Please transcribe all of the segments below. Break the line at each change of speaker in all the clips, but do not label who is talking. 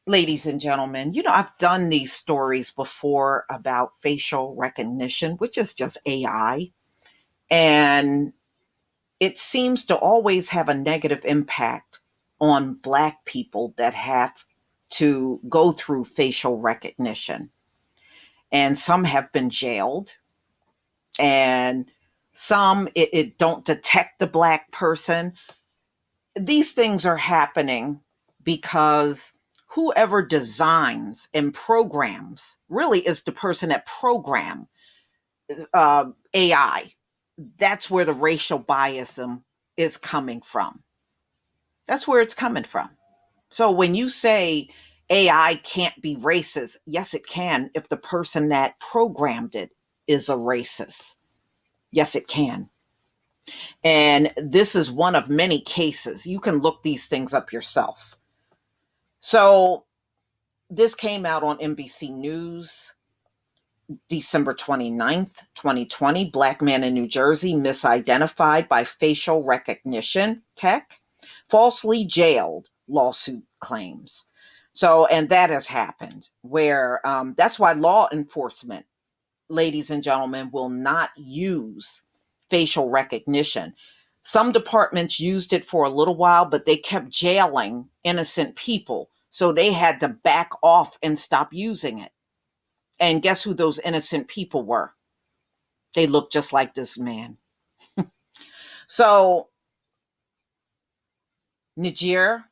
Ladies and gentlemen, I've done these stories before about facial recognition, which is just AI, and it seems to always have a negative impact on Black people that have to go through facial recognition. And some have been jailed, and some it don't detect the Black person. These things are happening because whoever designs and programs really is the person that program AI. That's where the racial biasm is coming from. That's where it's coming from. So when you say AI can't be racist, yes, it can if the person that programmed it is a racist. Yes, it can. And this is one of many cases. You can look these things up yourself. So this came out on NBC News, December 29th, 2020. Black man in New Jersey misidentified by facial recognition tech, falsely jailed, lawsuit claims. So, and that has happened where that's why law enforcement, ladies and gentlemen, will not use facial recognition. Some departments used it for a little while, but they kept jailing innocent people. So they had to back off and stop using it. And guess who those innocent people were? They looked just like this man. So Nijeer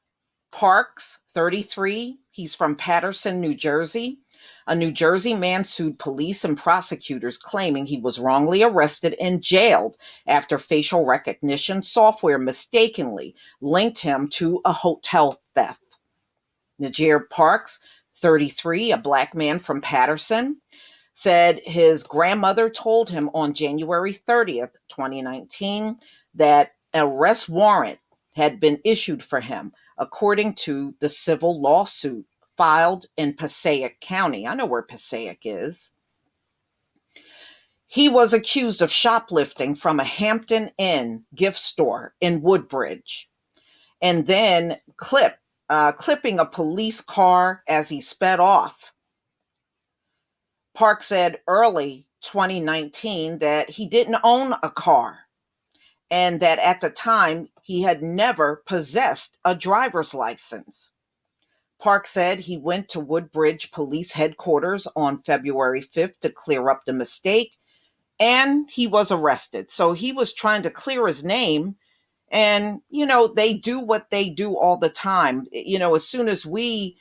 Parks, 33, he's from Paterson, New Jersey. A New Jersey man sued police and prosecutors claiming he was wrongly arrested and jailed after facial recognition software mistakenly linked him to a hotel theft. Nijeer Parks, 33, a Black man from Paterson, said his grandmother told him on January 30th, 2019, that an arrest warrant had been issued for him, according to the civil lawsuit filed in Passaic County. I know where Passaic is. He was accused of shoplifting from a Hampton Inn gift store in Woodbridge and then clipping a police car as he sped off. Park said early 2019 that he didn't own a car and that at the time he had never possessed a driver's license. Park said he went to Woodbridge Police Headquarters on February 5th to clear up the mistake, and he was arrested. So he was trying to clear his name. And, they do what they do all the time. As soon as we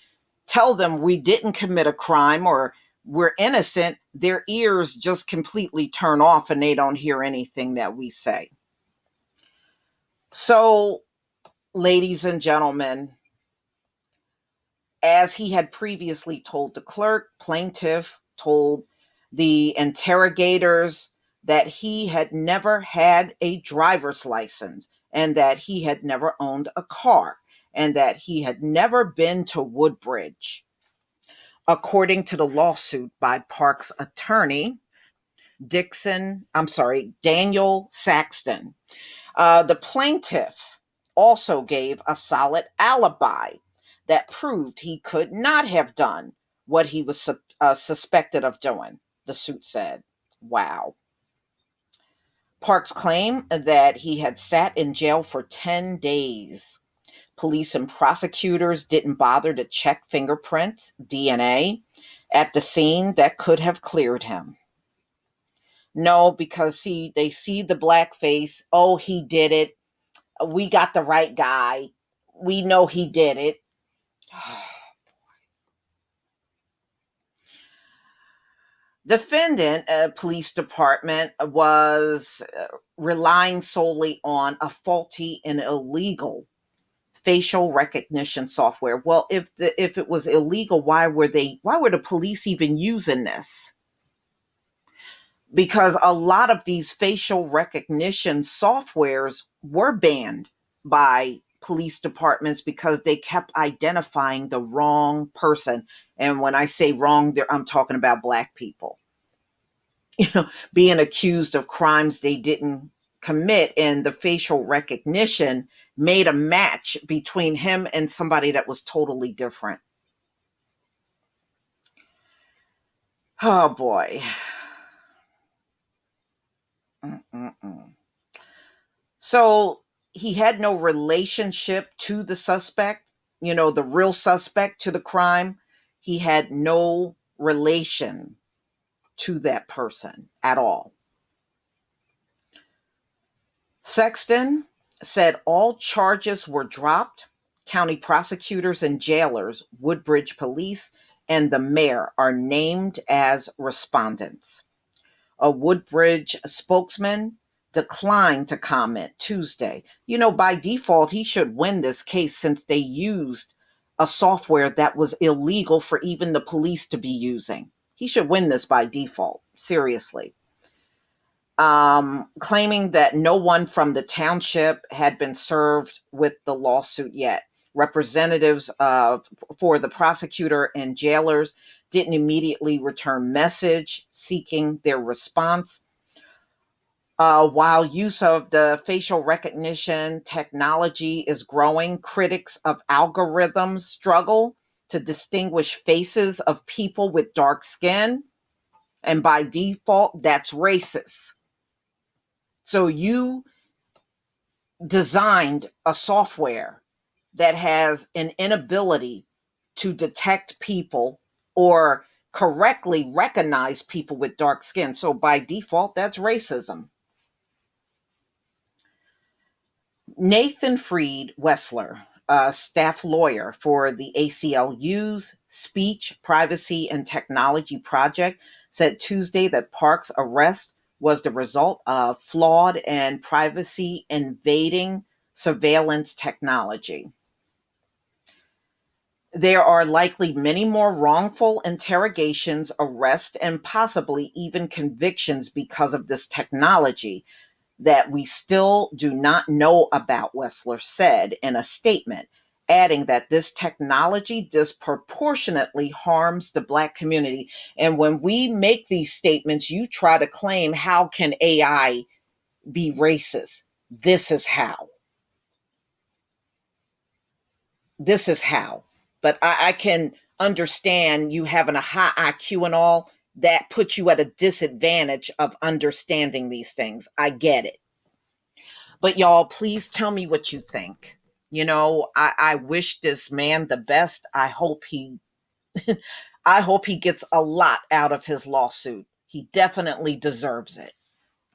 tell them we didn't commit a crime or we're innocent, their ears just completely turn off and they don't hear anything that we say. So, ladies and gentlemen, as he had previously told the clerk, plaintiff told the interrogators that he had never had a driver's license and that he had never owned a car and that he had never been to Woodbridge. According to the lawsuit by Park's attorney, Daniel Saxton, the plaintiff also gave a solid alibi that proved he could not have done what he was suspected of doing, the suit said. Wow. Parks claimed that he had sat in jail for 10 days. Police and prosecutors didn't bother to check fingerprints, DNA, at the scene that could have cleared him. No, because see, they see the black face. Oh, he did it. We got the right guy. We know he did it. Defendant police department was relying solely on a faulty and illegal facial recognition software. Well, if it was illegal, why were the police even using this? Because a lot of these facial recognition softwares were banned by police departments because they kept identifying the wrong person. And when I say wrong, I'm talking about Black people, being accused of crimes they didn't commit. And the facial recognition made a match between him and somebody that was totally different. Oh boy. Mm-mm-mm. So he had no relationship to the suspect, the real suspect to the crime. He had no relation to that person at all. Sexton said all charges were dropped. County prosecutors and jailers, Woodbridge Police, and the mayor are named as respondents. A Woodbridge spokesman declined to comment Tuesday. By default, he should win this case since they used a software that was illegal for even the police to be using. He should win this by default, seriously. Claiming that no one from the township had been served with the lawsuit yet. Representatives for the prosecutor and jailers didn't immediately return message seeking their response. While use of the facial recognition technology is growing, critics of algorithms struggle to distinguish faces of people with dark skin. And by default, that's racist. So you designed a software that has an inability to detect people or correctly recognize people with dark skin. So by default, that's racism. Nathan Freed Wessler, a staff lawyer for the ACLU's Speech, Privacy, and Technology Project, said Tuesday that Parks' arrest was the result of flawed and privacy invading surveillance technology. There are likely many more wrongful interrogations, arrests, and possibly even convictions because of this technology that we still do not know about, Wessler said in a statement, adding that this technology disproportionately harms the Black community. And when we make these statements, you try to claim, how can AI be racist? This is how. This is how. But I can understand you having a high IQ and all, that puts you at a disadvantage of understanding these things. I get it. But y'all, please tell me what you think. I wish this man the best. I hope he gets a lot out of his lawsuit. He definitely deserves it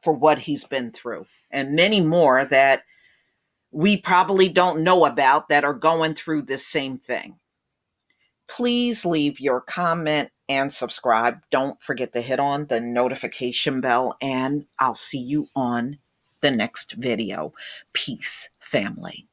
for what he's been through. And many more that we probably don't know about that are going through this same thing. Please leave your comment and subscribe. Don't forget to hit on the notification bell, and I'll see you on the next video. Peace, family.